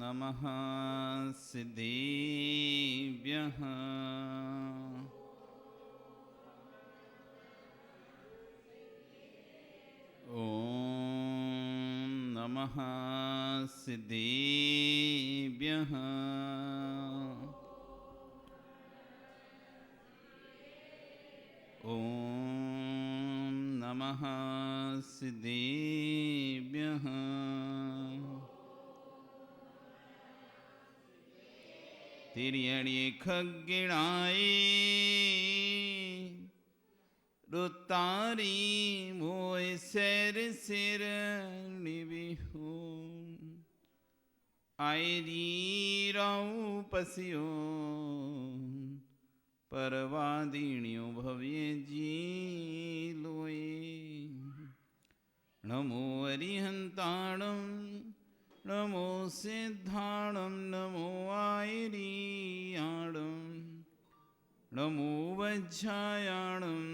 नमः सिद्धेभ्यः। ॐ नमः सिद्धेभ्यः। ॐ नमः सिद्धेभ्यः। तिर्यणि खग्गिणाई रुतारी मोय सैर सिर निबिहु आयरी राउ पसियो परवादिण्यो भव्य जी लोए। नमो अरिहंताणं नमो सिद्धाणं नमो आयरीयाणं नमो वज्रायाणं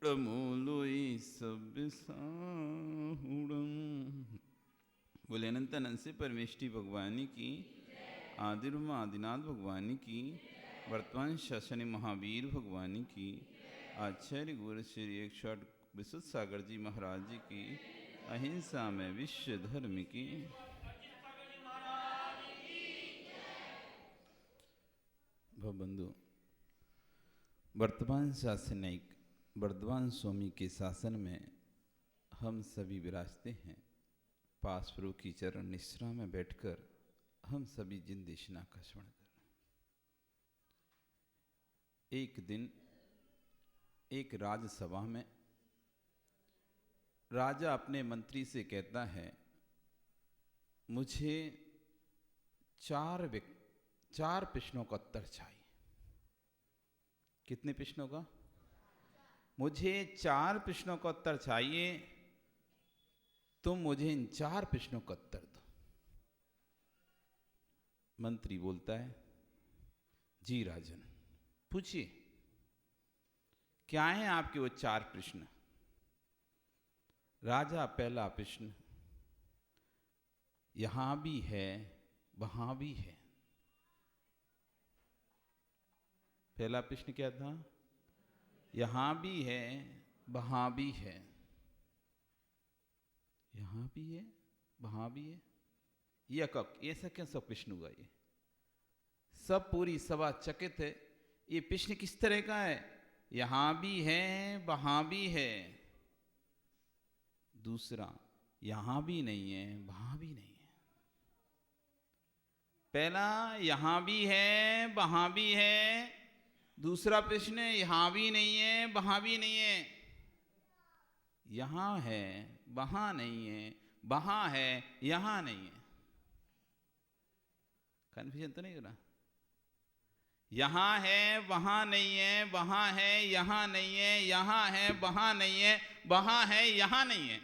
नमो लोई सब्यसाहुणं। बोले अनंत अनंत से परमेष्टि भगवानी की, आदिर्म आदिनाथ भगवानी की, वर्तमान शासनी महावीर भगवानी की, आचार्य गुरु श्री 108 विशुद्ध सागर जी महाराज जी की, अहिंसा में विश्व धर्म की। भवबंधु, वर्तमान शासनिक वर्धमान स्वामी के शासन में हम सभी विराजते हैं। पास प्रभु की चरण निश्रा में बैठकर हम सभी जिन देशना का स्मरण कर। एक दिन एक राजसभा में राजा अपने मंत्री से कहता है, मुझे चार प्रश्नों का उत्तर चाहिए। कितने प्रश्नों का? मुझे 4 प्रश्नों का उत्तर चाहिए। तुम मुझे इन 4 प्रश्नों का उत्तर दो। मंत्री बोलता है, जी राजन, पूछिए क्या है आपके वो 4 प्रश्न। राजा पहला प्रश्न, यहां भी है वहां भी है। पहला प्रश्न क्या था? यहां भी है वहां भी है। यहां भी है वहां भी है, ये ऐसा क्या सब प्रश्न हुआ? ये सब पूरी सभा चकित है। ये प्रश्न किस तरह का है? यहां भी है वहां भी है। दूसरा, यहां भी नहीं है वहां भी नहीं है। पहला, यहां भी है वहां भी है। दूसरा प्रश्न, यहां भी नहीं है वहां भी नहीं है। यहां है वहां नहीं है, वहां है यहां नहीं है। कन्फ्यूजन तो नहीं हो रहा? यहां है वहां नहीं है, वहां है यहां नहीं है, यहां है वहां नहीं है, वहां है यहां नहीं है।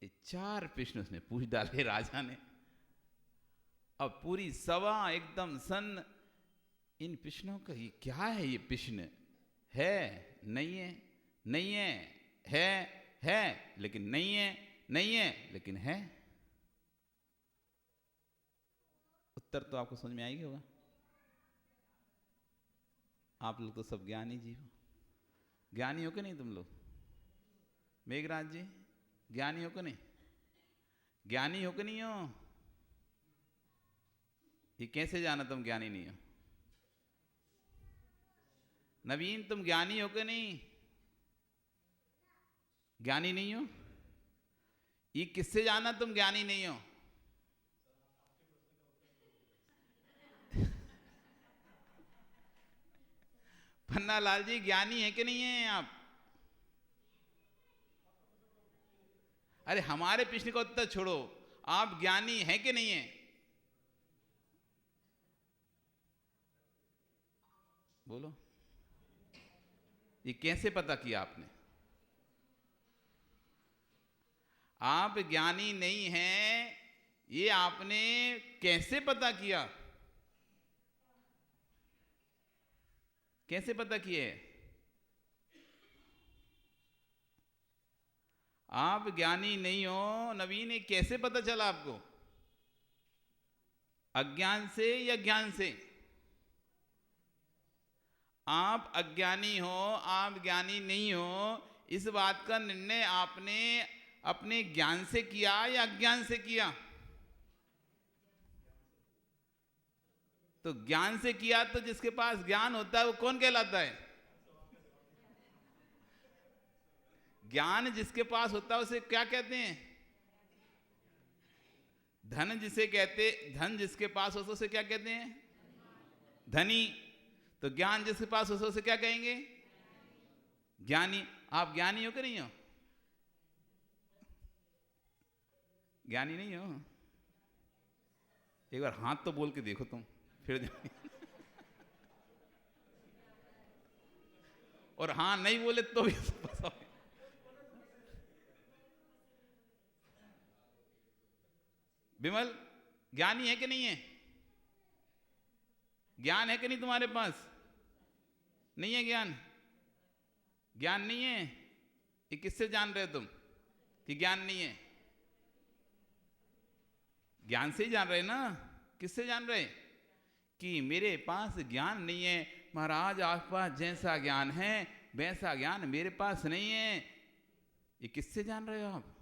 ये 4 प्रश्न उसने पूछ डाले राजा ने। अब पूरी सभा एकदम सन्न। इन प्रश्नों का ये क्या है? ये प्रश्न है नहीं है, नहीं है लेकिन नहीं है, नहीं है लेकिन है। उत्तर तो आपको समझ में आएगी होगा। आप लोग तो सब ज्ञानी जी हो। ज्ञानी हो कि नहीं तुम लोग? मेघराज जी, ज्ञानी हो कि नहीं? ज्ञानी हो कि नहीं हो? ये कैसे जाना तुम ज्ञानी नहीं हो? नवीन, तुम ज्ञानी हो कि नहीं? ज्ञानी नहीं हो? ये किससे जाना तुम ज्ञानी नहीं हो? पन्ना लाल जी, ज्ञानी है कि नहीं है आप? अरे हमारे प्रश्न का उत्तर छोड़ो, आप ज्ञानी है कि नहीं है? बोलो, ये कैसे पता किया आपने? आप ज्ञानी नहीं हैं, ये आपने कैसे पता किया? कैसे पता किए? आप ज्ञानी नहीं हो नवीन, ये कैसे पता चला आपको? अज्ञान से या ज्ञान से? आप अज्ञानी हो, आप ज्ञानी नहीं हो, इस बात का निर्णय आपने अपने ज्ञान से किया या अज्ञान से किया? तो ज्ञान से किया तो जिसके पास ज्ञान होता है वो कौन कहलाता है? ज्ञान जिसके पास होता है उसे क्या कहते हैं? धन जिसे कहते, धन जिसके पास हो तो उसे क्या कहते हैं? धनी। तो ज्ञान जिसके पास हो तो उसे क्या कहेंगे? ज्ञानी। आप ज्ञानी हो कि नहीं हो? ज्ञानी नहीं हो? एक बार हाथ तो बोल के देखो तुम, फिर और हाँ नहीं बोले तो भी विमल, ज्ञानी है कि नहीं है? ज्ञान है कि नहीं तुम्हारे पास? नहीं है ज्ञान? ज्ञान नहीं है? ये किससे जान रहे हो तुम कि ज्ञान नहीं है? ज्ञान से ही जान रहे ना। किससे जान रहे? कि मेरे पास ज्ञान नहीं है महाराज, आपके पास जैसा ज्ञान है वैसा ज्ञान मेरे पास नहीं है। ये किससे जान रहे हो आप?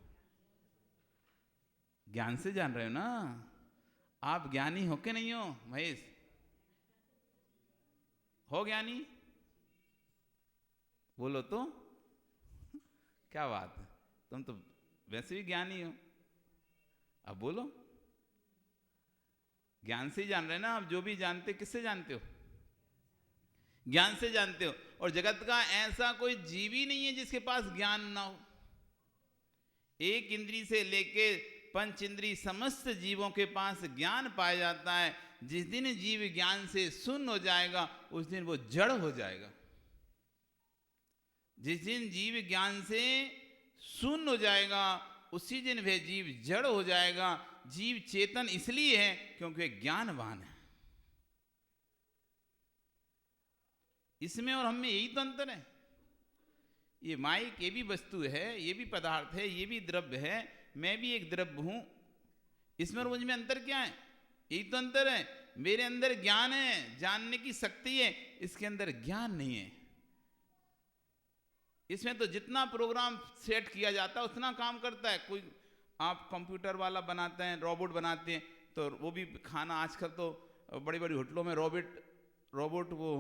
ज्ञान से जान रहे हो ना। आप ज्ञानी हो कि नहीं हो महेश? हो ज्ञानी? बोलो तो। क्या बात है, तुम तो वैसे भी ज्ञानी हो। अब बोलो। ज्ञान से ही जान रहे ना आप। जो भी जानते किससे जानते हो? ज्ञान से जानते हो। और जगत का ऐसा कोई जीव ही नहीं है जिसके पास ज्ञान ना हो। एक इंद्री से लेके पंच इंद्री समस्त जीवों के पास ज्ञान पाया जाता है। जिस दिन जीव ज्ञान से शून्य हो जाएगा उस दिन वो जड़ हो जाएगा। जिस दिन जीव ज्ञान से शून्य हो जाएगा उसी दिन वह जीव जड़ हो जाएगा। जीव चेतन इसलिए है क्योंकि वह ज्ञानवान है। इसमें और हम में यही तो अंतर है। ये माइक ये भी वस्तु है, ये भी पदार्थ है, ये भी द्रव्य है, मैं भी एक द्रव्य हूं। इसमें और मुझ में अंतर क्या है? यही तो अंतर है। मेरे अंदर ज्ञान है, जानने की शक्ति है, इसके अंदर ज्ञान नहीं है। इसमें तो जितना प्रोग्राम सेट किया जाता है उतना काम करता है। कोई आप कंप्यूटर वाला बनाते हैं, रोबोट बनाते हैं, तो वो भी खाना आजकल तो बड़ी बड़ी होटलों में रोबोट वो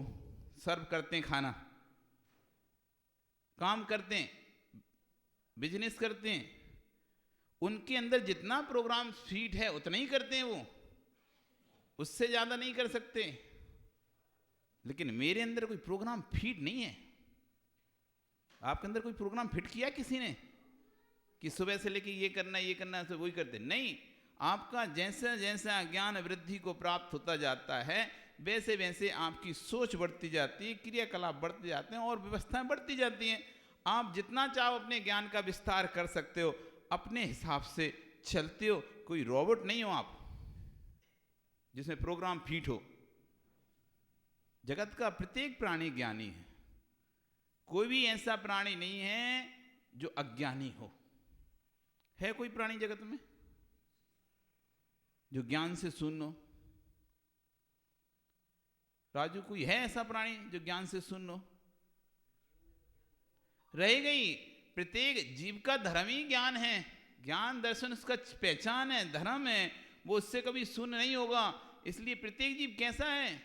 सर्व करते हैं, खाना काम करते हैं, बिजनेस करते हैं। उनके अंदर जितना प्रोग्राम फीट है उतना ही करते हैं, वो उससे ज्यादा नहीं कर सकते। लेकिन मेरे अंदर कोई प्रोग्राम फीट नहीं है। आपके अंदर कोई प्रोग्राम फिट किया किसी ने कि सुबह से लेके ये करना ये करना है, वही करते नहीं। आपका जैसा जैसा ज्ञान वृद्धि को प्राप्त होता जाता है वैसे वैसे आपकी सोच बढ़ती जाती है, क्रियाकलाप बढ़ते जाते हैं और व्यवस्थाएं बढ़ती जाती हैं। आप जितना चाहो अपने ज्ञान का विस्तार कर सकते हो, अपने हिसाब से चलते हो। कोई रोबोट नहीं हो आप जिसमें प्रोग्राम फिट हो। जगत का प्रत्येक प्राणी ज्ञानी है। कोई भी ऐसा प्राणी नहीं है जो अज्ञानी हो। है कोई प्राणी जगत में जो ज्ञान से शून्य हो? राजू, कोई है ऐसा प्राणी जो ज्ञान से शून्य हो? रह गई। प्रत्येक जीव का धर्म ही ज्ञान है। ज्ञान दर्शन उसका पहचान है, धर्म है, वो उससे कभी शून्य नहीं होगा। इसलिए प्रत्येक जीव कैसा है?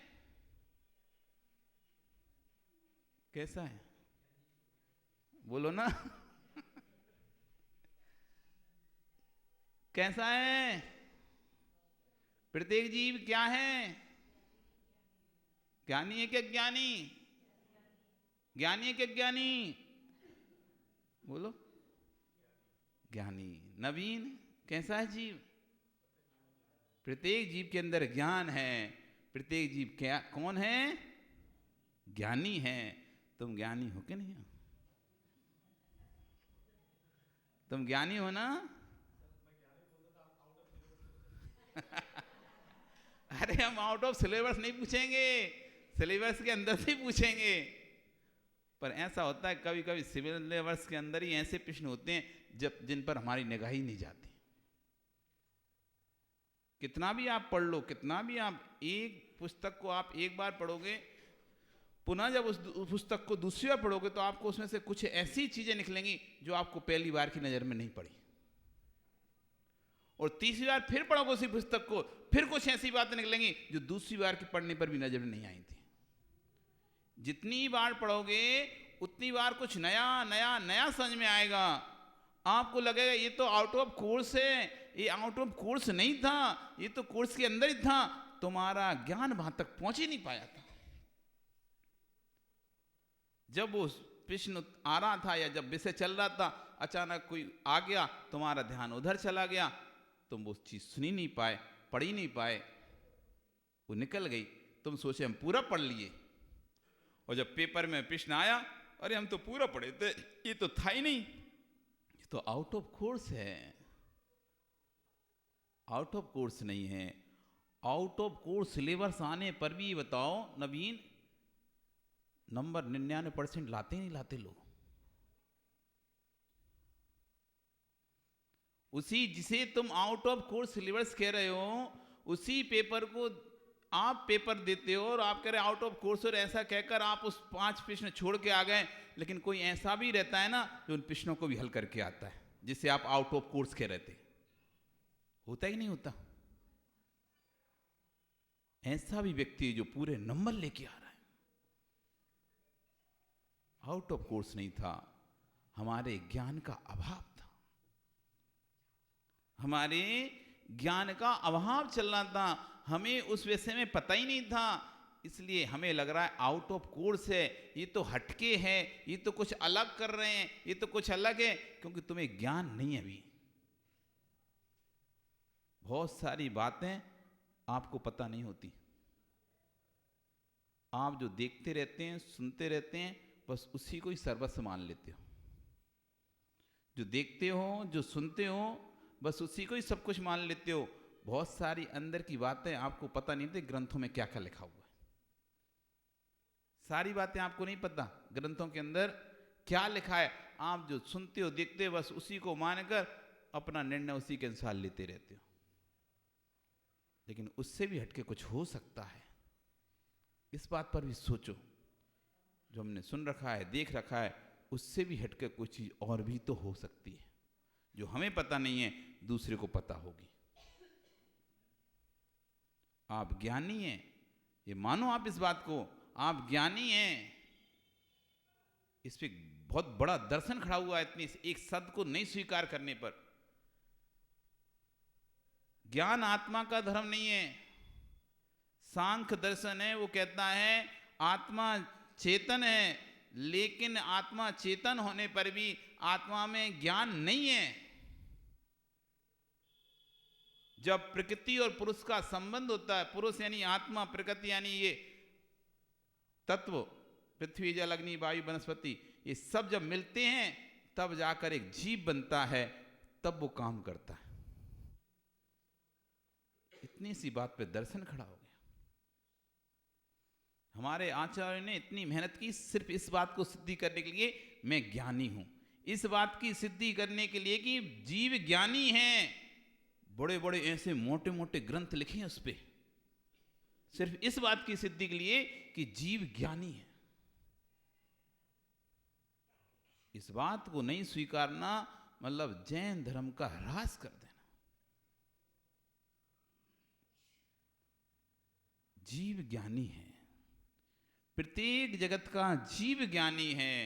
कैसा है? बोलो ना। कैसा है? प्रत्येक जीव क्या है? ज्ञानी है क्या ज्ञानी? ज्ञानी है क्या ज्ञानी? बोलो। ज्ञानी। नवीन कैसा है जीव? प्रत्येक जीव के अंदर ज्ञान है। प्रत्येक जीव क्या कौन है? ज्ञानी है। तुम ज्ञानी हो कि नहीं हो? तुम ज्ञानी हो ना? अरे हम आउट ऑफ सिलेबस नहीं पूछेंगे, सिलेबस के अंदर से पूछेंगे। पर ऐसा होता है कभी कभी सिलेबस के अंदर ही ऐसे प्रश्न होते हैं जिन पर हमारी निगाह ही नहीं जाती। कितना भी आप पढ़ लो, कितना भी आप, एक पुस्तक को आप एक बार पढ़ोगे, पुनः जब उस पुस्तक को दूसरी बार पढ़ोगे तो आपको उसमें से कुछ ऐसी चीजें निकलेंगी जो आपको पहली बार की नजर में नहीं पड़ी, और तीसरी बार फिर पढ़ोगे उसी पुस्तक को, फिर कुछ ऐसी बातें निकलेंगी जो दूसरी बार के पढ़ने पर भी नजर में नहीं आई थी। जितनी बार पढ़ोगे उतनी बार कुछ नया नया नया समझ में आएगा। आपको लगेगा ये तो आउट ऑफ कोर्स है, ये आउट ऑफ कोर्स नहीं था, ये तो कोर्स के अंदर ही था। तुम्हारा ज्ञान वहां तक पहुंच ही नहीं पाया था। जब वो प्रश्न आ रहा था या जब विषय चल रहा था, अचानक कोई आ गया, तुम्हारा ध्यान उधर चला गया, तुम वो चीज सुन ही नहीं पाए, पढ़ ही नहीं पाए, वो निकल गई। तुम सोचे हम पूरा पढ़ लिए, और जब पेपर में प्रश्न आया, अरे हम तो पूरा पढ़े थे, ये तो था ही नहीं, ये तो आउट ऑफ कोर्स है। आउट ऑफ कोर्स नहीं है। आउट ऑफ कोर्स सिलेबस आने पर भी बताओ नवीन, नंबर 99% लाते नहीं लाते लोग। उसी जिसे तुम आउट ऑफ कोर्स सिलेबस कह रहे हो, उसी पेपर को आप पेपर देते हो और आप कह रहे आउट ऑफ कोर्स, और ऐसा कहकर आप उस 5 प्रश्न छोड़ के आ गए। लेकिन कोई ऐसा भी रहता है ना जो उन प्रश्नों को भी हल करके आता है, जिसे आप आउट ऑफ कोर्स कह रहे थे। होता ही नहीं होता? ऐसा भी व्यक्ति है जो पूरे नंबर लेके आ रहा है। आउट ऑफ कोर्स नहीं था, हमारे ज्ञान का अभाव था, हमारे ज्ञान का अभाव चल रहा था, हमें उस विषय में पता ही नहीं था। इसलिए हमें लग रहा है आउट ऑफ कोर्स है, ये तो हटके है, ये तो कुछ अलग कर रहे हैं, ये तो कुछ अलग है, क्योंकि तुम्हें ज्ञान नहीं है अभी। बहुत सारी बातें आपको पता नहीं होती। आप जो देखते रहते हैं, सुनते रहते हैं, बस उसी को ही सर्वस्व मान लेते हो। जो देखते हो, जो सुनते हो, बस उसी को ही सब कुछ मान लेते हो। बहुत सारी अंदर की बातें आपको पता नहीं थी ग्रंथों में क्या क्या लिखा हुआ है। सारी बातें आपको नहीं पता ग्रंथों के अंदर क्या लिखा है। आप जो सुनते हो, देखते हो, बस उसी को मानकर अपना निर्णय उसी के अनुसार लेते रहते हो। लेकिन उससे भी हटके कुछ हो सकता है, इस बात पर भी सोचो। जो हमने सुन रखा है, देख रखा है, उससे भी हटके कोई चीज और भी तो हो सकती है, जो हमें पता नहीं है, दूसरे को पता होगी। आप ज्ञानी हैं, ये मानो आप इस बात को, आप ज्ञानी हैं। इस पे बहुत बड़ा दर्शन खड़ा हुआ है, इतनी एक शब्द को नहीं स्वीकार करने पर। ज्ञान आत्मा का धर्म नहीं है। सांख्य दर्शन है, वो कहता है आत्मा चेतन है, लेकिन आत्मा चेतन होने पर भी आत्मा में ज्ञान नहीं है। जब प्रकृति और पुरुष का संबंध होता है, पुरुष यानी आत्मा, प्रकृति यानी ये तत्व, पृथ्वी जल अग्नि वायु वनस्पति, ये सब जब मिलते हैं तब जाकर एक जीव बनता है, तब वो काम करता है। इतनी सी बात पे दर्शन खड़ा हो गया। हमारे आचार्य ने इतनी मेहनत की सिर्फ इस बात को सिद्धि करने के लिए, मैं ज्ञानी हूं, इस बात की सिद्धि करने के लिए कि जीव ज्ञानी है। बड़े बड़े ऐसे मोटे मोटे ग्रंथ लिखे हैं उस पे, सिर्फ इस बात की सिद्धि के लिए कि जीव ज्ञानी है। इस बात को नहीं स्वीकारना मतलब जैन धर्म का ह्रास कर देना। जीव ज्ञानी है, प्रत्येक जगत का जीव ज्ञानी है।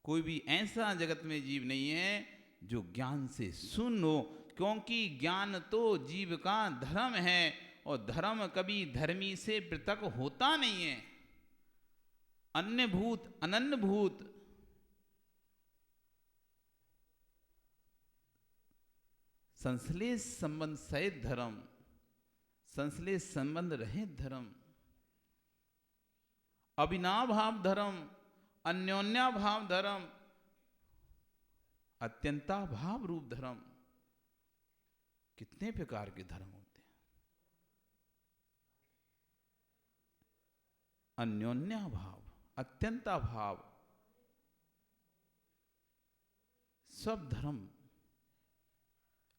कोई भी ऐसा जगत में जीव नहीं है जो ज्ञान से शून्य हो, क्योंकि ज्ञान तो जीव का धर्म है, और धर्म कभी धर्मी से पृथक होता नहीं है। अन्य भूत अनन्य भूत, संश्लेष संबंध सहित धर्म, संश्लेष संबंध रहित धर्म, अविनाभाव धर्म, अन्योन्याभाव धर्म, अत्यंताभाव रूप धर्म। कितने प्रकार के धर्म होते हैं। अन्योन्याभाव, अत्यंताभाव, सब धर्म,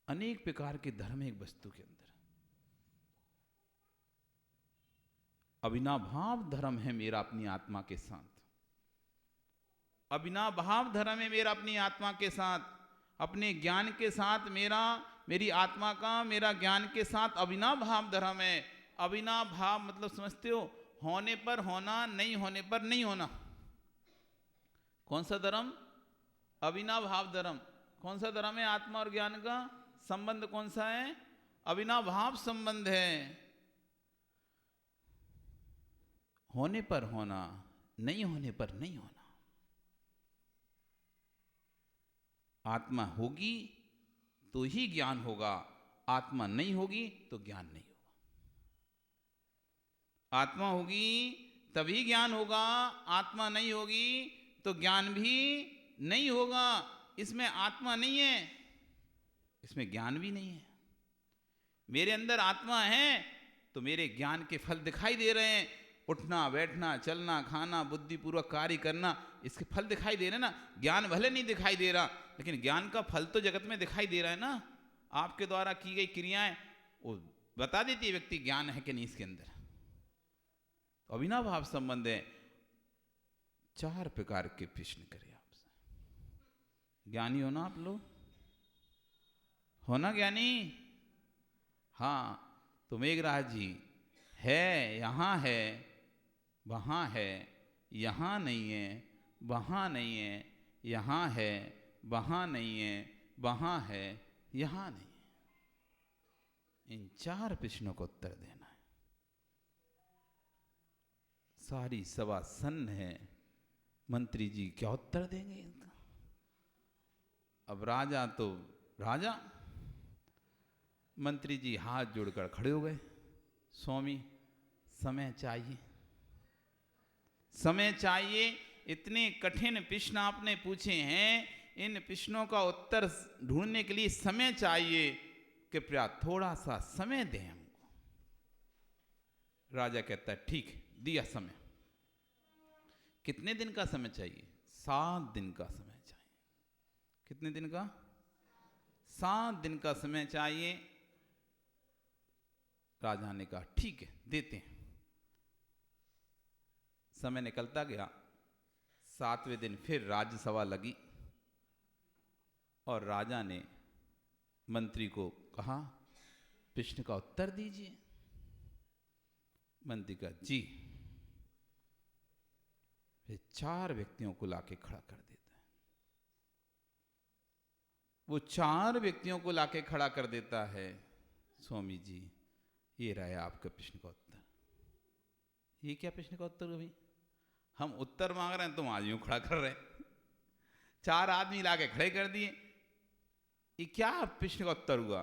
अनेक प्रकार के धर्म एक वस्तु के अंदर। अविनाभाव धर्म है मेरा अपनी आत्मा के साथ, अविनाभाव धर्म है मेरा अपनी आत्मा के साथ, अपने ज्ञान के साथ मेरी आत्मा का मेरा ज्ञान के साथ अविनाभाव धर्म है। अविनाभाव मतलब समझते हो, होने पर होना, नहीं होने पर नहीं होना। कौन सा धर्म? अविनाभाव धर्म। कौन सा धर्म है? आत्मा और ज्ञान का संबंध कौन सा है? अविनाभाव संबंध है। होने पर होना, नहीं होने पर नहीं होना। आत्मा होगी तो ही ज्ञान होगा, आत्मा नहीं होगी तो ज्ञान नहीं होगा। आत्मा होगी तभी ज्ञान होगा, आत्मा नहीं होगी तो ज्ञान भी नहीं होगा। इसमें आत्मा नहीं है, इसमें ज्ञान भी नहीं है। मेरे अंदर आत्मा है तो मेरे ज्ञान के फल दिखाई दे रहे हैं। उठना, बैठना, चलना, खाना, बुद्धिपूर्वक कार्य करना, इसके फल दिखाई दे रहे हैं ना। ज्ञान भले नहीं दिखाई दे रहा, लेकिन ज्ञान का फल तो जगत में दिखाई दे रहा है ना। आपके द्वारा की गई क्रियाएं वो बता देती है व्यक्ति ज्ञान है कि नहीं इसके अंदर। तो अविनाभाव संबंध है। 4 प्रकार के प्रश्न करें आपसे। ज्ञानी हो ना आप लोग? हो ना ज्ञानी? हाँ, तो मेघराज जी है, यहां है, वहां है, यहां नहीं है, वहां नहीं है, यहां है, वहां नहीं है, वहां है, यहां नहीं है। इन 4 प्रश्नों का उत्तर देना है। सारी सभा सन्न है, मंत्री जी क्या उत्तर देंगे इनका? अब राजा तो राजा, मंत्री जी हाथ जोड़कर खड़े हो गए। स्वामी समय चाहिए, समय चाहिए। इतने कठिन प्रश्न आपने पूछे हैं, इन प्रश्नों का उत्तर ढूंढने के लिए समय चाहिए। कृपया थोड़ा सा समय दें हमको। राजा कहता है ठीक, दिया समय। कितने दिन का समय चाहिए? 7 दिन का समय चाहिए। कितने दिन का? 7 दिन का समय चाहिए। राजा ने कहा ठीक है, देते हैं। समय निकलता गया। 7वें दिन फिर राज्यसभा लगी और राजा ने मंत्री को कहा प्रश्न का उत्तर दीजिए। मंत्री का जी। फिर 4 व्यक्तियों को लाके खड़ा कर देता है। वो 4 व्यक्तियों को लाके खड़ा कर देता है। स्वामी जी ये रहा आपका प्रश्न का उत्तर। ये क्या प्रश्न का उत्तर? अभी हम उत्तर मांग रहे हैं, तुम आज यूं खड़ा कर रहे हैं। 4 आदमी लाके खड़े कर दिए। ये क्या प्रश्न का उत्तर हुआ?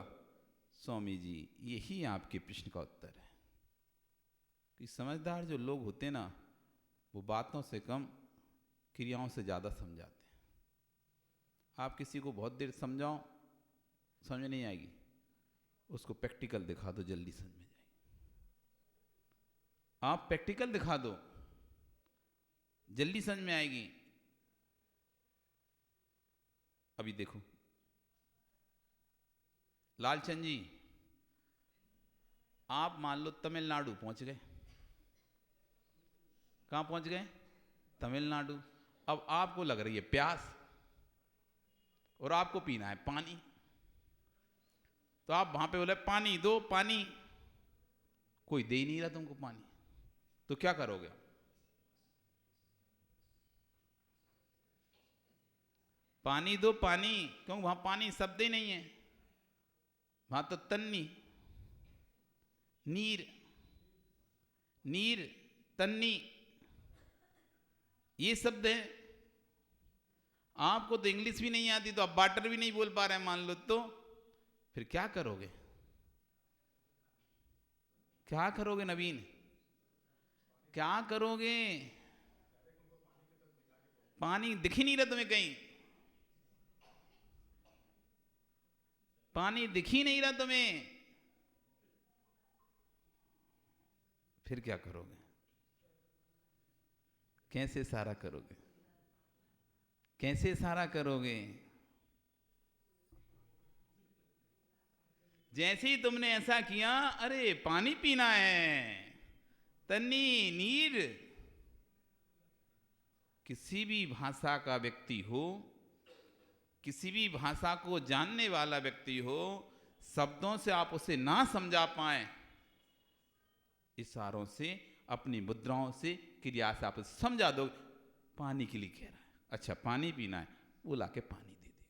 स्वामी जी यही आपके प्रश्न का उत्तर है। कि समझदार जो लोग होते हैं ना, वो बातों से कम क्रियाओं से ज़्यादा समझाते हैं। आप किसी को बहुत देर समझाओ, समझ नहीं आएगी, उसको प्रैक्टिकल दिखा दो, जल्दी समझ में जाएगी। आप प्रैक्टिकल दिखा दो, जल्दी समझ में आएगी। अभी देखो लालचंद जी, आप मान लो तमिलनाडु पहुंच गए। कहां पहुंच गए? तमिलनाडु। अब आपको लग रही है प्यास और आपको पीना है पानी। तो आप वहां पे बोले पानी दो, पानी। कोई दे ही नहीं रहा तुमको पानी, तो क्या करोगे? पानी दो, पानी। क्यों? वहां पानी शब्द ही नहीं है, वहां तो तन्नी, नीर, नीर, तन्नी, ये शब्द है। आपको तो इंग्लिश भी नहीं आती, तो आप वाटर भी नहीं बोल पा रहे हैं मान लो, तो फिर क्या करोगे? क्या करोगे नवीन? क्या करोगे? पानी दिख ही नहीं रहा तुम्हें कहीं, पानी दिख ही नहीं रहा तुम्हें, फिर क्या करोगे? कैसे इशारा करोगे? कैसे इशारा करोगे? जैसे ही तुमने ऐसा किया, अरे पानी पीना है, तन्नी नीर। किसी भी भाषा का व्यक्ति हो, किसी भी भाषा को जानने वाला व्यक्ति हो, शब्दों से आप उसे ना समझा पाए, इशारों से, अपनी मुद्राओं से, क्रिया से आप उसे समझा दो पानी के लिए कह रहा है, अच्छा पानी पीना है, वो लाके पानी दे देगा।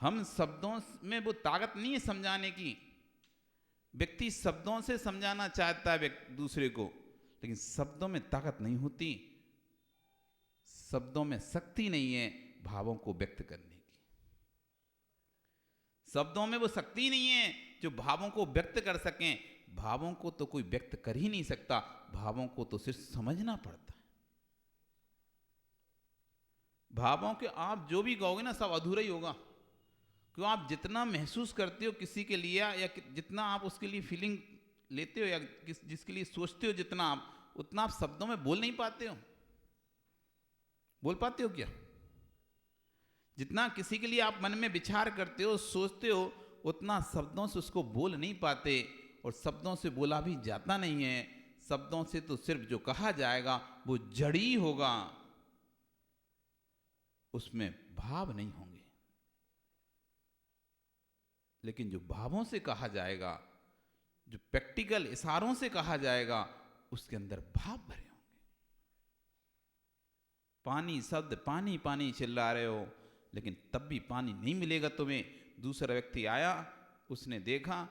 हम शब्दों में वो ताकत नहीं है समझाने की। व्यक्ति शब्दों से समझाना चाहता है दूसरे को, लेकिन शब्दों में ताकत नहीं होती, शब्दों में शक्ति नहीं है भावों को व्यक्त करने की। शब्दों में वो शक्ति नहीं है जो भावों को व्यक्त कर सकें। भावों को तो कोई व्यक्त कर ही नहीं सकता, भावों को तो सिर्फ समझना पड़ता है। भावों के आप जो भी कहोगे ना, सब अधूरा ही होगा। क्यों? आप जितना महसूस करते हो किसी के लिए, या जितना आप उसके लिए फीलिंग लेते हो, या जिसके लिए सोचते हो जितना आप, उतना आप शब्दों में बोल नहीं पाते हो। बोल पाते हो क्या? जितना किसी के लिए आप मन में विचार करते हो, सोचते हो, उतना शब्दों से उसको बोल नहीं पाते, और शब्दों से बोला भी जाता नहीं है। शब्दों से तो सिर्फ जो कहा जाएगा वो जड़ी होगा, उसमें भाव नहीं होंगे। लेकिन जो भावों से कहा जाएगा, जो प्रैक्टिकल इशारों से कहा जाएगा, उसके अंदर भाव भरे होंगे। पानी शब्द, पानी पानी चिल्ला रहे हो, लेकिन तब भी पानी नहीं मिलेगा तुम्हें। दूसरा व्यक्ति आया, उसने देखा,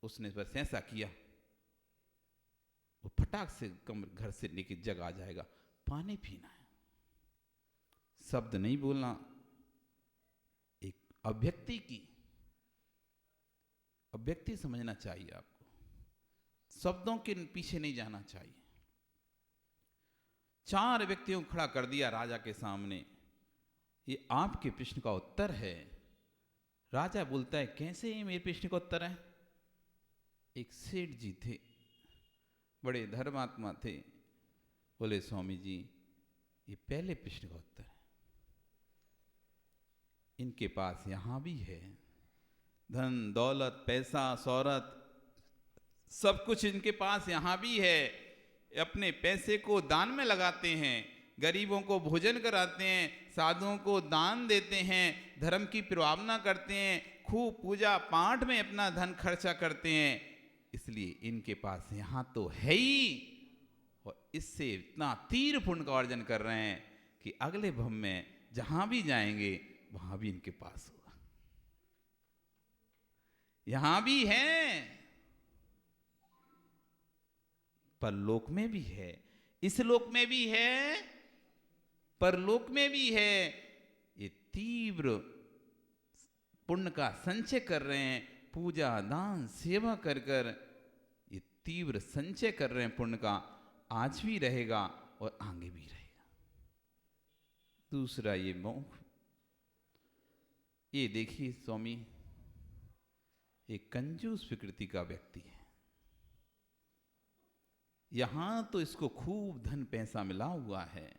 उसने बस ऐसा किया, वो फटाक से घर से लेके जग आ जाएगा, पानी पीना है। शब्द नहीं बोलना, एक अभिव्यक्ति की अभिव्यक्ति समझना चाहिए आपको, शब्दों के पीछे नहीं जाना चाहिए। 4 व्यक्तियों को खड़ा कर दिया राजा के सामने, ये आपके प्रश्न का उत्तर है। राजा बोलता है, कैसे ये मेरे प्रश्न का उत्तर है? एक सेठ जी थे, बड़े धर्मात्मा थे, बोले स्वामी जी ये पहले प्रश्न का उत्तर है। इनके पास यहां भी है धन दौलत पैसा शौहरत, सब कुछ इनके पास यहां भी है। अपने पैसे को दान में लगाते हैं, गरीबों को भोजन कराते हैं, साधुओं को दान देते हैं, धर्म की प्रवाहना करते हैं, खूब पूजा पाठ में अपना धन खर्चा करते हैं। इसलिए इनके पास यहाँ तो है ही, और इससे इतना तीर पुण्य का अर्जन कर रहे हैं कि अगले भव में जहां भी जाएंगे वहां भी इनके पास होगा। यहां भी है, परलोक में भी है, इस लोक में भी है, परलोक में भी है। ये तीव्र पुण्य का संचय कर रहे हैं, पूजा दान सेवा कर कर ये तीव्र संचय कर रहे हैं पुण्य का, आज भी रहेगा और आगे भी रहेगा। दूसरा ये मोह, ये देखिए स्वामी एक कंजूस प्रकृति का व्यक्ति है। यहां तो इसको खूब धन पैसा मिला हुआ है,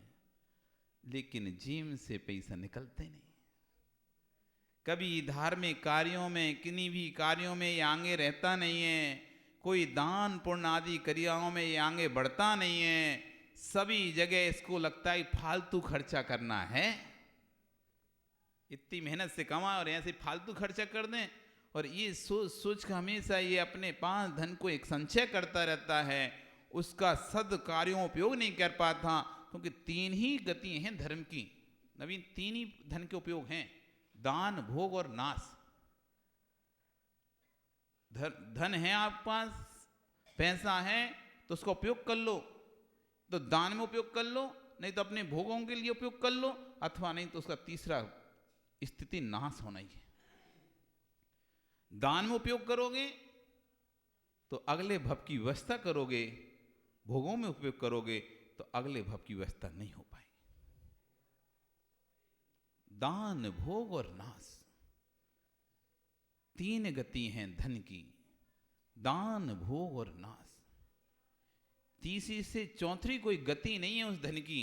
लेकिन जेब से पैसा निकलते नहीं। कभी धार्मिक कार्यों में, किन्हीं भी कार्यों में ये आगे रहता नहीं है, कोई दान पुण्य आदि क्रियाओं में ये आगे बढ़ता नहीं है। सभी जगह इसको लगता है फालतू खर्चा करना है, इतनी मेहनत से कमाए और ऐसे फालतू खर्चा कर दें। और ये सोच सोच कर हमेशा ये अपने पास धन को एक संचय करता रहता है, उसका सद कार्यों उपयोग नहीं कर पाता। क्योंकि 3 ही गति हैं धर्म की नवीन, 3 ही धन के उपयोग हैं, दान भोग और नाश। धन है आपके पास, पैसा है तो उसका उपयोग कर लो, तो दान में उपयोग कर लो, नहीं तो अपने भोगों के लिए उपयोग कर लो, अथवा नहीं तो उसका तीसरा स्थिति नाश होना ही है। दान में उपयोग करोगे तो अगले भव की व्यवस्था करोगे, भोगों में उपयोग करोगे तो अगले भव की व्यवस्था नहीं हो पाएगी। दान भोग और नाश 3 गति हैं धन की, दान भोग और नाश। तीसरी से चौथी कोई गति नहीं है उस धन की।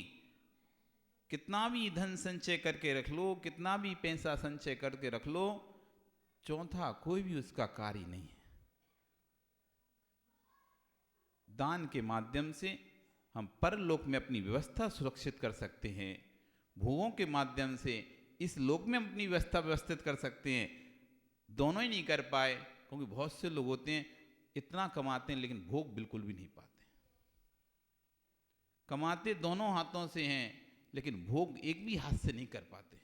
कितना भी धन संचय करके रख लो, कितना भी पैसा संचय करके रख लो, चौथा कोई भी उसका कार्य नहीं है। दान के माध्यम से हम परलोक में अपनी व्यवस्था सुरक्षित कर सकते हैं, भोगों के माध्यम से इस लोक में अपनी व्यवस्था व्यवस्थित कर सकते हैं। दोनों ही नहीं कर पाए, क्योंकि बहुत से लोग होते हैं इतना कमाते हैं लेकिन भोग बिल्कुल भी नहीं पाते। कमाते दोनों हाथों से हैं लेकिन भोग एक भी हाथ से नहीं कर पाते।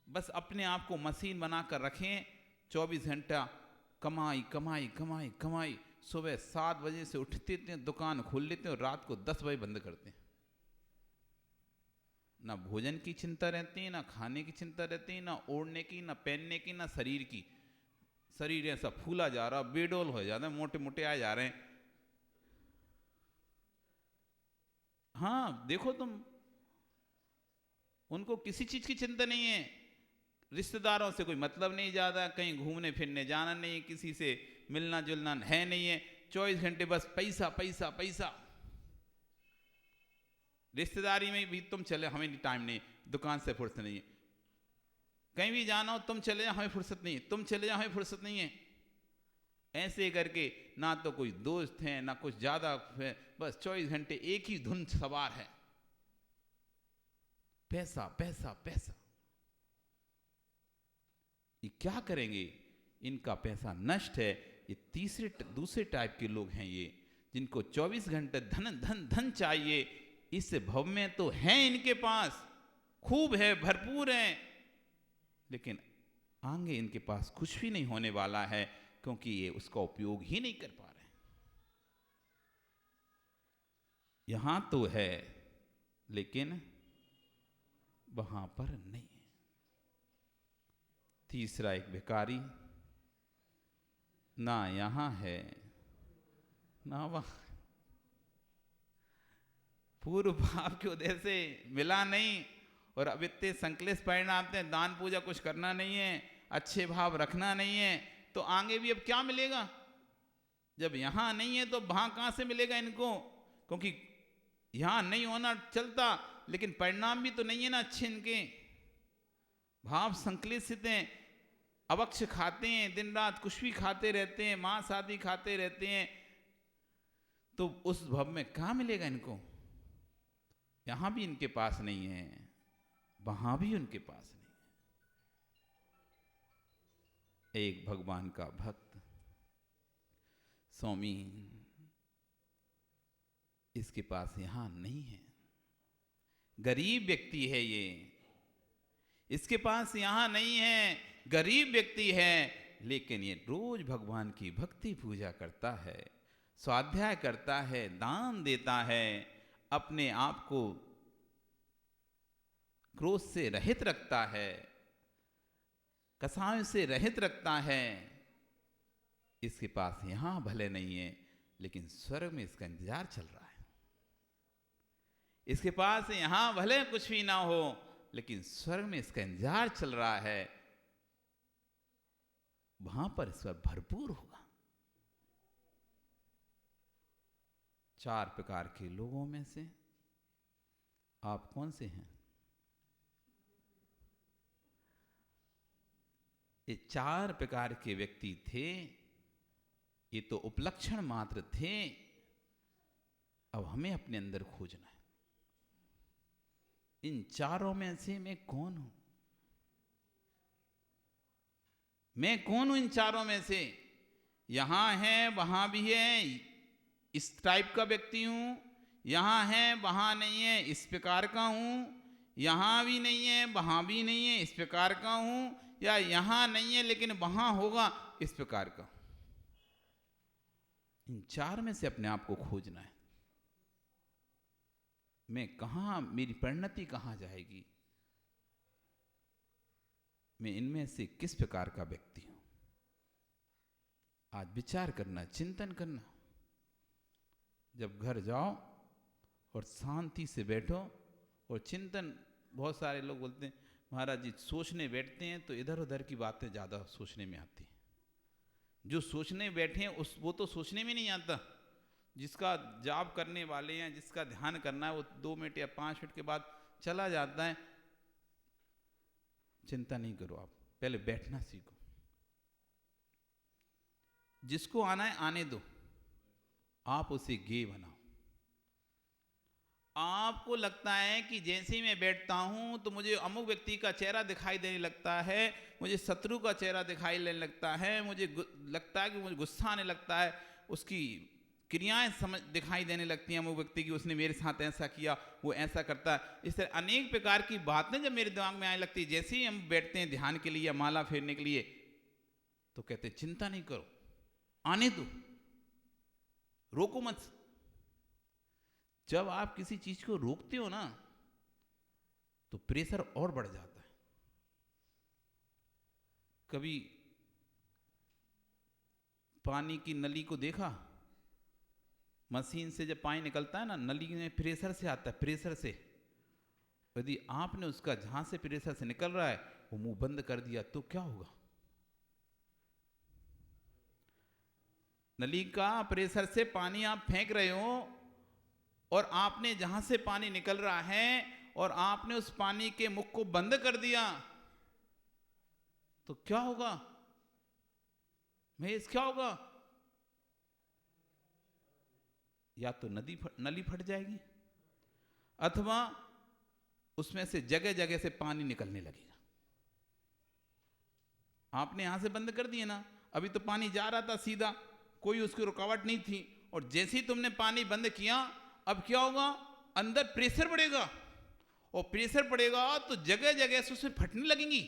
बस अपने आप को मशीन बनाकर रखें, 24 घंटा कमाई कमाई कमाई कमाई। सुबह 7 बजे से उठते थे, दुकान खोल लेते हैं और रात को 10 बजे बंद करते हैं। ना भोजन की चिंता रहती है, ना खाने की चिंता रहती है, ना ओढ़ने की, ना पहनने की, ना शरीर की। शरीर ऐसा फूला जा रहा, बेडोल हो जा रहा है, मोटे मोटे आ जा रहे हैं। हाँ देखो तुम, उनको किसी चीज की चिंता नहीं है, रिश्तेदारों से कोई मतलब नहीं, ज्यादा कहीं घूमने फिरने जाना नहीं, किसी से मिलना जुलना है नहीं है। 24 घंटे बस पैसा पैसा पैसा। रिश्तेदारी में भी तुम चले, हमें टाइम नहीं, दुकान से फुर्सत नहीं है। कहीं भी जाना हो तुम चले जाओ, हमें फुर्सत नहीं है, तुम चले जाओ, हमें फुर्सत नहीं है। ऐसे करके ना तो कोई दोस्त है ना कुछ ज्यादा है, बस 24 घंटे एक ही धुन सवार है, पैसा पैसा पैसा। ये क्या करेंगे? इनका पैसा नष्ट है। ये दूसरे टाइप के लोग हैं ये, जिनको 24 घंटे धन धन धन चाहिए। इस भव में तो है इनके पास, खूब है, भरपूर है, लेकिन आगे इनके पास कुछ भी नहीं होने वाला है, क्योंकि ये उसका उपयोग ही नहीं कर पा रहे। यहां तो है लेकिन वहां पर नहीं है। तीसरा एक भिखारी, ना यहां है ना वहां, पूर्व भाव के उदय से मिला नहीं, और अब इतने संकलेश परिणाम आते हैं, दान पूजा कुछ करना नहीं है, अच्छे भाव रखना नहीं है, तो आगे भी अब क्या मिलेगा? जब यहां नहीं है तो वहां कहां से मिलेगा इनको? क्योंकि यहां नहीं होना चलता, लेकिन परिणाम भी तो नहीं है ना अच्छे इनके। भाव संकलित हैं, अवक्ष खाते हैं, दिन रात कुछ भी खाते रहते हैं, मांस आदि खाते रहते हैं, तो उस भव में कहां मिलेगा इनको? यहां भी इनके पास नहीं है, वहां भी उनके पास नहीं है। एक भगवान का भक्त, स्वामी, इसके पास यहां नहीं है, गरीब व्यक्ति है ये, इसके पास यहां नहीं है, गरीब व्यक्ति है, लेकिन ये रोज भगवान की भक्ति पूजा करता है, स्वाध्याय करता है, दान देता है, अपने आप को क्रोध से रहित रखता है, कसायों से रहित रखता है। इसके पास यहां भले नहीं है, लेकिन स्वर्ग में इसका इंतजार चल रहा है। इसके पास यहां भले कुछ भी ना हो, लेकिन स्वर्ग में इसका इंतजार चल रहा है, वहां पर ईश्वर भरपूर होगा। 4 प्रकार के लोगों में से आप कौन से हैं? ये 4 प्रकार के व्यक्ति थे, ये तो उपलक्षण मात्र थे, अब हमें अपने अंदर खोजना है। इन चारों में से मैं कौन हूं? मैं कौन हूं इन चारों में से? यहां है वहां भी है, इस टाइप का व्यक्ति हूं, यहां है वहां नहीं है, इस प्रकार का हूं, यहां भी नहीं है वहां भी नहीं है, इस प्रकार का हूं, या यहां नहीं है लेकिन वहां होगा, इस प्रकार का। इन 4 में से अपने आप को खोजना है। मैं कहां, मेरी परिणति कहां जाएगी? मैं इनमें से किस प्रकार का व्यक्ति हूं? आज विचार करना, चिंतन करना। जब घर जाओ और शांति से बैठो और चिंतन, बहुत सारे लोग बोलते हैं महाराज जी सोचने बैठते हैं तो इधर उधर की बातें ज़्यादा सोचने में आती हैं। जो सोचने बैठे हैं वो तो सोचने में नहीं आता। जिसका जाप करने वाले हैं, जिसका ध्यान करना है, वो 2 मिनट या 5 मिनट के बाद चला जाता है। चिंता नहीं करो, आप पहले बैठना सीखो। जिसको आना है आने दो, आप उसे गे बनाओ। आपको लगता है कि जैसे ही मैं बैठता हूं तो मुझे अमुक व्यक्ति का चेहरा दिखाई देने लगता है, मुझे शत्रु का चेहरा दिखाई देने लगता है, मुझे लगता है कि मुझे गुस्सा आने लगता है, उसकी क्रियाएं समझ दिखाई देने लगती हैं अमुक व्यक्ति की, उसने मेरे साथ ऐसा किया, वो ऐसा करता है। इस तरह अनेक प्रकार की बातें जब मेरे दिमाग में आने लगती है, जैसे ही हम बैठते हैं ध्यान के लिए या माला फेरने के लिए, तो कहते हैं चिंता नहीं करो, आने दो, रोको मत। जब आप किसी चीज को रोकते हो ना तो प्रेशर और बढ़ जाता है। कभी पानी की नली को देखा, मशीन से जब पानी निकलता है ना, नली में प्रेशर से आता है, प्रेशर से। यदि आपने उसका जहां से प्रेशर से निकल रहा है वो मुंह बंद कर दिया तो क्या होगा? नली का प्रेशर से पानी आप फेंक रहे हो और आपने जहां से पानी निकल रहा है और आपने उस पानी के मुख को बंद कर दिया तो क्या होगा? महेश क्या होगा? या तो नली फट जाएगी अथवा उसमें से जगह जगह से पानी निकलने लगेगा। आपने यहां से बंद कर दिया ना, अभी तो पानी जा रहा था सीधा, कोई उसकी रुकावट नहीं थी, और जैसे ही तुमने पानी बंद किया अब क्या होगा? अंदर प्रेशर बढ़ेगा, और प्रेशर बढ़ेगा तो जगह जगह से उसमें फटने लगेंगी।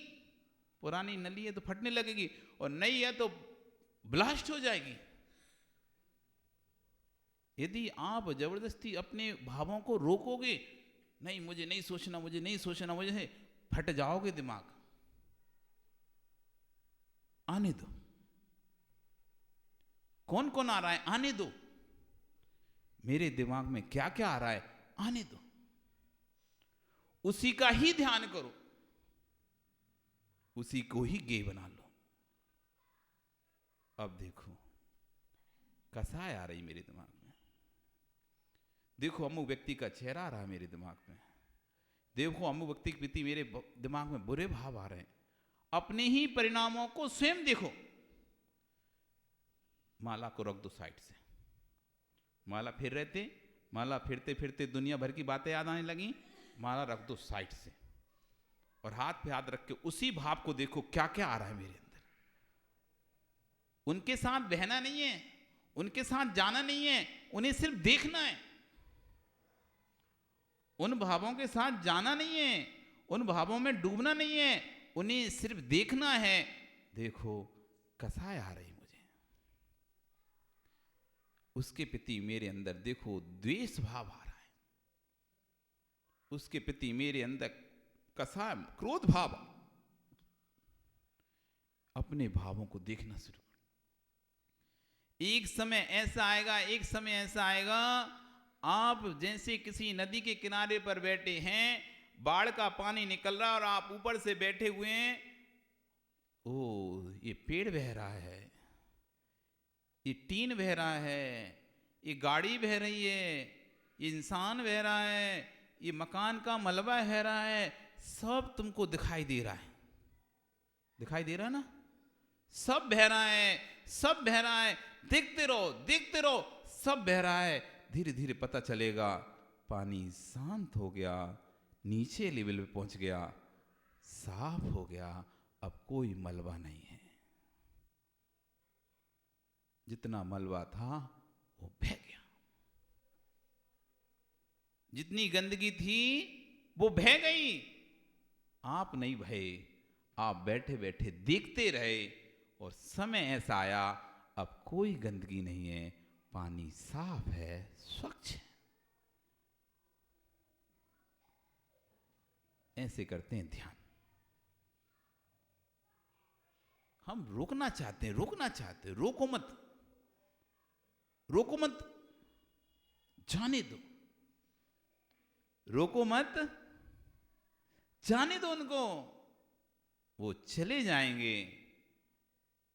पुरानी नली है तो फटने लगेगी और नई है तो ब्लास्ट हो जाएगी। यदि आप जबरदस्ती अपने भावों को रोकोगे, नहीं मुझे नहीं सोचना, मुझे नहीं सोचना, मुझे, फट जाओगे दिमाग। आने दो। कौन कौन आ रहा है आने दो। मेरे दिमाग में क्या क्या आ रहा है आने दो, उसी का ही ध्यान करो, उसी को ही गे बना लो। अब देखो कसाय आ रही मेरे दिमाग में, देखो अमुक व्यक्ति का चेहरा आ रहा है मेरे दिमाग में, देखो अमुक व्यक्ति के प्रति मेरे दिमाग में बुरे भाव आ रहे हैं। अपने ही परिणामों को स्वयं देखो। माला को रख दो साइड से। माला फिर रहे थे, माला फिरते फिरते दुनिया भर की बातें याद आने लगी, माला रख दो साइड से और हाथ पे हाथ रख के उसी भाव को देखो क्या क्या आ रहा है मेरे अंदर। उनके साथ बहना नहीं है, उनके साथ जाना नहीं है, उन्हें सिर्फ देखना है। उन भावों के साथ जाना नहीं है, उन भावों में डूबना नहीं है, उन्हें सिर्फ देखना है। देखो कसाय आ रही मुझे, उसके प्रति मेरे अंदर देखो द्वेष भाव आ रहा है, उसके प्रति मेरे अंदर कसाय क्रोध भाव। अपने भावों को देखना शुरू करो। एक समय ऐसा आएगा, एक समय ऐसा आएगा, आप जैसे किसी नदी के किनारे पर बैठे हैं, बाढ़ का पानी निकल रहा और आप ऊपर से बैठे हुए हैं, ओ ये पेड़ बह रहा है, ये टीन बह रहा है, ये गाड़ी बह रही है, ये इंसान बह रहा है, ये मकान का मलबा बह रहा है, सब तुमको दिखाई दे रहा है। दिखाई दे रहा है ना? सब बह रहा है, सब बह रहा है, देखते रहो देखते रहो, सब बह रहा है। धीरे धीरे पता चलेगा पानी शांत हो गया, नीचे लेवल पे पहुंच गया, साफ हो गया, अब कोई मलबा नहीं है। जितना मलबा था वो बह गया, जितनी गंदगी थी वो बह गई। आप नहीं भये, आप बैठे बैठे देखते रहे और समय ऐसा आया अब कोई गंदगी नहीं है, पानी साफ है, स्वच्छ है। ऐसे करते हैं ध्यान। हम रोकना चाहते हैं, रोकना चाहते हैं, रोको मत, रोको मत, जाने दो, रोको मत, जाने दो उनको, वो चले जाएंगे।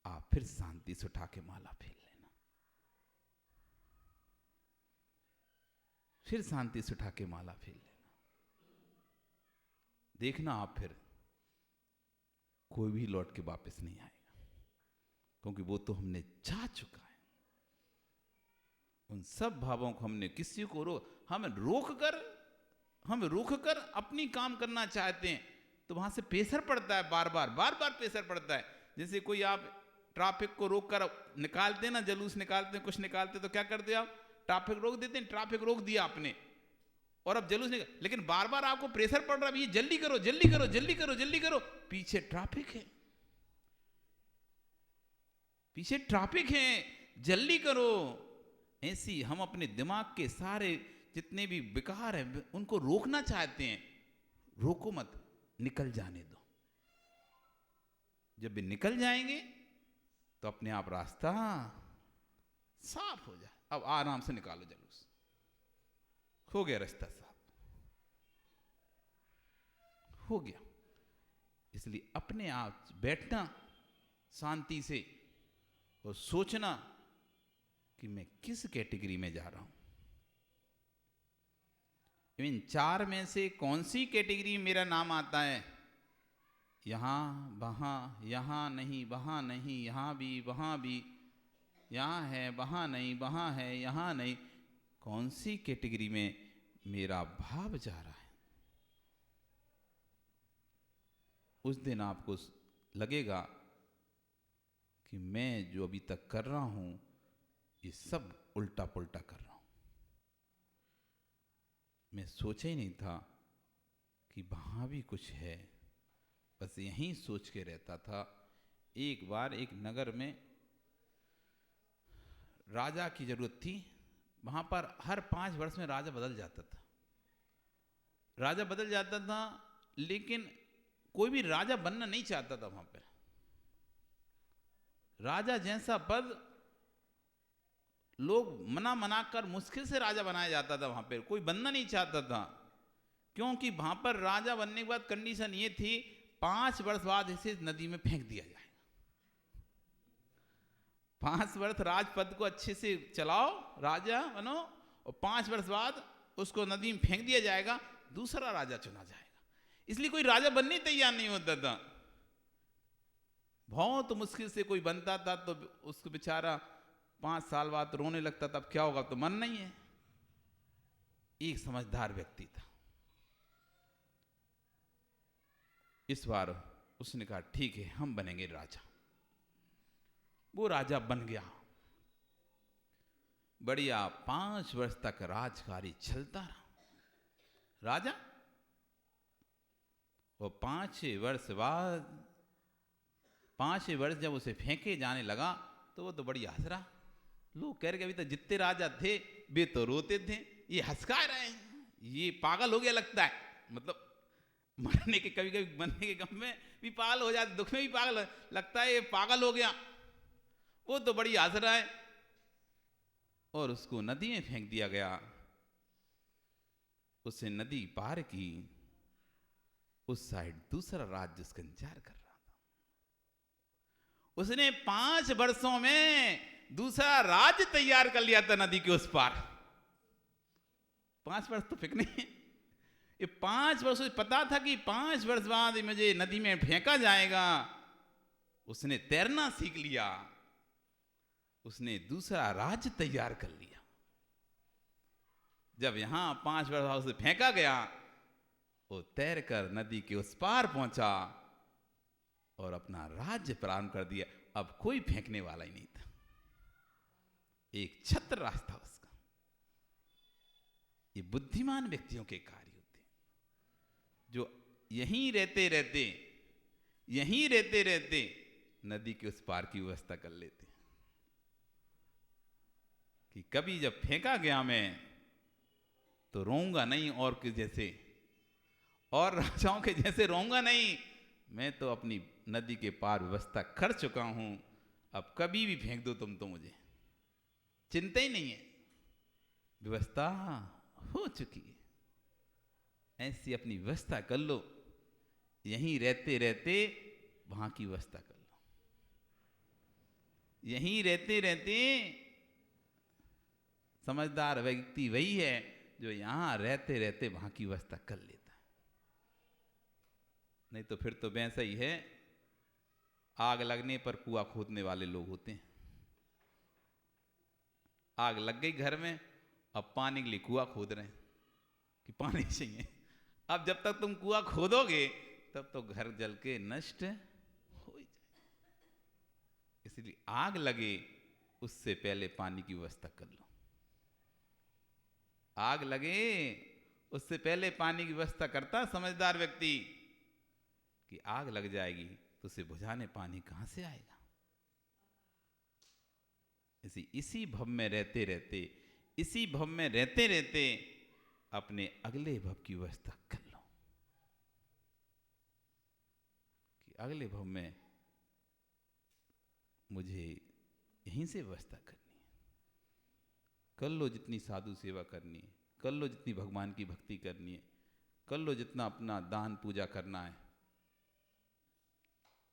आप फिर शांति से उठा के माला फेर लेना, फिर शांति से उठा के माला फेर लेना। देखना आप फिर कोई भी लौट के वापस नहीं आएगा, क्योंकि वो तो हमने चाह चुका है। उन सब भावों को हमने किसी को हम रोक कर अपनी काम करना चाहते हैं, तो वहां से प्रेशर पड़ता है, बार बार प्रेशर पड़ता है। जैसे कोई आप ट्रैफिक को रोक कर निकालते हैं ना, जलूस निकालते हैं, कुछ निकालते, तो क्या करते हैं आप? ट्रैफिक रोक देते हैं। ट्रैफिक रोक दिया आपने और अब जलूस निकाल, लेकिन बार बार आपको प्रेशर पड़ रहा है, ये जल्दी करो जल्दी करो जल्दी करो जल्दी करो, पीछे ट्रैफिक है, पीछे ट्रैफिक है, जल्दी करो। ऐसी हम अपने दिमाग के सारे जितने भी विकार हैं उनको रोकना चाहते हैं। रोको मत, निकल जाने दो। जब भी निकल जाएंगे तो अपने आप रास्ता साफ हो जाए। अब आराम से निकालो जलूस, हो गया रास्ता साफ, हो गया। इसलिए अपने आप बैठना शांति से और सोचना कि मैं किस कैटेगरी में जा रहा हूं, इन चार में से कौन सी कैटेगरी मेरा नाम आता है। यहां वहां, यहां नहीं वहां नहीं, यहां भी वहां भी, यहां है वहां नहीं, वहां है यहां नहीं, कौन सी कैटेगरी में मेरा भाव जा रहा है। उस दिन आपको लगेगा कि मैं जो अभी तक कर रहा हूं ये सब उल्टा पुल्टा कर रहा हूं। मैं सोचा ही नहीं था कि वहां भी कुछ है, बस यहीं सोच के रहता था। एक बार एक नगर में राजा की जरूरत थी, वहां पर हर 5 वर्ष में राजा बदल जाता था, राजा बदल जाता था, लेकिन कोई भी राजा बनना नहीं चाहता था। वहां पर राजा जैसा पद लोग मना कर मुश्किल से राजा बनाया जाता था, वहां पर कोई बनना नहीं चाहता था, क्योंकि वहां पर राजा बनने के बाद कंडीशन ये थी 5 वर्ष बाद इसे नदी में फेंक दिया जाएगा। 5 वर्ष राजपद को अच्छे से चलाओ, राजा बनो, और 5 वर्ष बाद उसको नदी में फेंक दिया जाएगा, दूसरा राजा चुना जाएगा। इसलिए कोई राजा बनने तैयार नहीं होता था। बहुत मुश्किल से कोई बनता था तो उसको बेचारा 5 साल बाद रोने लगता था, अब क्या होगा, तो मन नहीं है। एक समझदार व्यक्ति था, इस बार उसने कहा ठीक है हम बनेंगे राजा। वो राजा बन गया, बढ़िया 5 वर्ष तक राजकारी चलता रहा राजा। और 5 वर्ष बाद 5 वर्ष जब उसे फेंके जाने लगा तो वो तो बड़ी हंस रहा। लोग कह रहे अभी तक जितने राजा थे वे तो रोते थे, ये हंसका रहे हैं, ये पागल हो गया लगता है। मतलब मरने के कभी कभी मरने के गम में भी पागल हो जाते, दुख में भी पागल लगता है, ये पागल हो गया। वो तो बड़ी हंस रहा है। और उसको नदी में फेंक दिया गया। उसे नदी पार की, उस साइड दूसरा राज्य उसका इंतजार कर रहा था। उसने 5 वर्षों में दूसरा राज्य तैयार कर लिया था नदी के उस पार। 5 वर्ष तो फिक्र नहीं है, ये 5 वर्ष पता था कि 5 वर्ष बाद मुझे नदी में फेंका जाएगा। उसने तैरना सीख लिया, उसने दूसरा राज्य तैयार कर लिया। जब यहां 5 वर्ष बाद उसे फेंका गया, वो तैरकर नदी के उस पार पहुंचा और अपना राज्य प्रारंभ कर दिया। अब कोई फेंकने वाला ही नहीं था, एक छत्र रास्ता उसका। ये बुद्धिमान व्यक्तियों के कार्य होते हैं, जो यहीं रहते रहते नदी के उस पार की व्यवस्था कर लेते हैं कि कभी जब फेंका गया मैं तो रोऊंगा नहीं, और के जैसे और राजाओं के जैसे रोऊंगा नहीं। मैं तो अपनी नदी के पार व्यवस्था कर चुका हूं, अब कभी भी फेंक दो तुम तो मुझे चिंता ही नहीं है, व्यवस्था हो चुकी है। ऐसी अपनी व्यवस्था कर लो, यहीं रहते रहते वहां की व्यवस्था कर लो। यहीं रहते रहते समझदार व्यक्ति वही है जो यहां रहते रहते वहां की व्यवस्था कर लेता है। नहीं तो फिर तो वैसा ही है, आग लगने पर कुआं खोदने वाले लोग होते हैं। आग लग गई घर में, अब पानी के लिए कुआं खोद रहे हैं कि पानी चाहिए। अब जब तक तुम कुआं खोदोगे तब तो घर जल के नष्ट हो ही जाए। इसलिए आग लगे उससे पहले पानी की व्यवस्था कर लो। आग लगे उससे पहले पानी की व्यवस्था करता समझदार व्यक्ति, कि आग लग जाएगी तो उसे बुझाने पानी कहां से आएगा। इसी भव में रहते रहते, इसी भव में रहते रहते अपने अगले भव की व्यवस्था कर लो, कि अगले भव में मुझे यहीं से व्यवस्था करनी है। कर लो जितनी साधु सेवा करनी है, कर लो जितनी भगवान की भक्ति करनी है, कर लो जितना अपना दान पूजा करना है,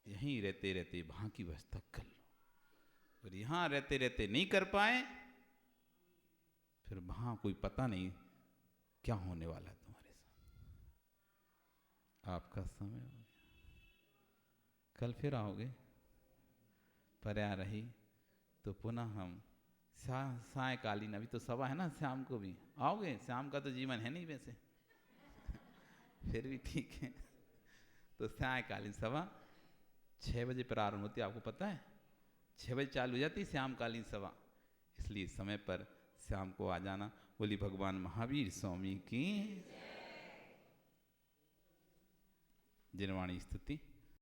यहीं रहते रहते वहां की व्यवस्था कर लो। और यहां रहते रहते नहीं कर पाए, फिर वहां कोई पता नहीं क्या होने वाला है तुम्हारे साथ। आपका समय हो गया, कल फिर आओगे, पर्या रही तो पुनः हम सायकालीन, अभी तो सभा है ना, शाम को भी आओगे, शाम का तो जीवन है नहीं वैसे फिर भी ठीक है। तो सायकालीन सभा 6 बजे प्रारंभ होती है, आपको पता है 6 बजे चालू हो जाती श्यामकालीन सभा, इसलिए समय पर शाम को आ जाना। बोली भगवान महावीर स्वामी की जिनवाणी स्तुति।